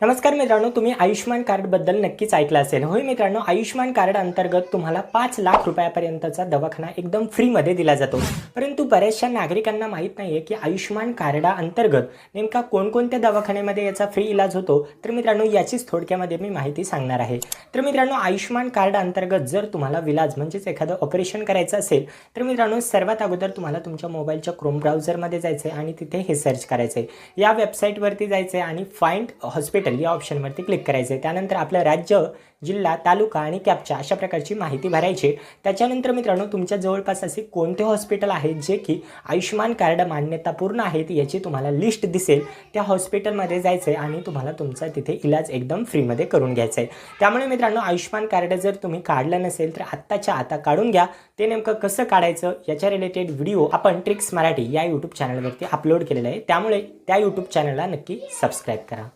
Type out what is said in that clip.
नमस्कार मित्रांनो, तुम्ही आयुष्यमान कार्डबद्दल नक्कीच ऐकलं असेल. होय मित्रांनो, आयुष्यमान कार्ड अंतर्गत तुम्हाला 5 लाख रुपयापर्यंतचा दवाखाना एकदम फ्रीमध्ये दिला जातो. परंतु बऱ्याचशा नागरिकांना माहीत नाही आहे की आयुष्यमान कार्डाअंतर्गत नेमका कोणकोणत्या दवाखान्यामध्ये याचा फ्री इलाज होतो. तर मित्रांनो, याचीच थोडक्यामध्ये मी माहिती सांगणार आहे. तर मित्रांनो, आयुष्यमान कार्ड अंतर्गत जर तुम्हाला विलाज म्हणजेच एखादं ऑपरेशन करायचं असेल तर मित्रांनो, सर्वात अगोदर तुम्हाला तुमच्या मोबाईलच्या क्रोम ब्राउझरमध्ये जायचं आहे आणि तिथे हे सर्च करायचं आहे. या वेबसाईटवरती जायचं आहे आणि फाइंड हॉस्पिटल या ऑप्शनवरती क्लिक करायचं आहे. त्यानंतर आपलं राज्य, जिल्हा, तालुका आणि कॅप्चा अशा प्रकारची माहिती भरायची. त्याच्यानंतर मित्रांनो, तुमच्या जवळपास असे कोणते हॉस्पिटल आहेत जे की आयुष्यमान कार्ड मान्यतापूर्ण आहेत याची तुम्हाला लिस्ट दिसेल. त्या हॉस्पिटलमध्ये जायचं आहे आणि तुम्हाला तुमचा तिथे इलाज एकदम फ्रीमध्ये करून घ्यायचा आहे. त्यामुळे मित्रांनो, आयुष्यमान कार्ड जर तुम्ही काढलं नसेल तर आत्ताच्या आता काढून घ्या. ते नेमकं कसं काढायचं याच्या रिलेटेड व्हिडिओ आपण ट्रिक्स मराठी या यूट्यूब चॅनलवरती अपलोड केलेला आहे. त्यामुळे त्या यूट्यूब चॅनलला नक्की सबस्क्राईब करा.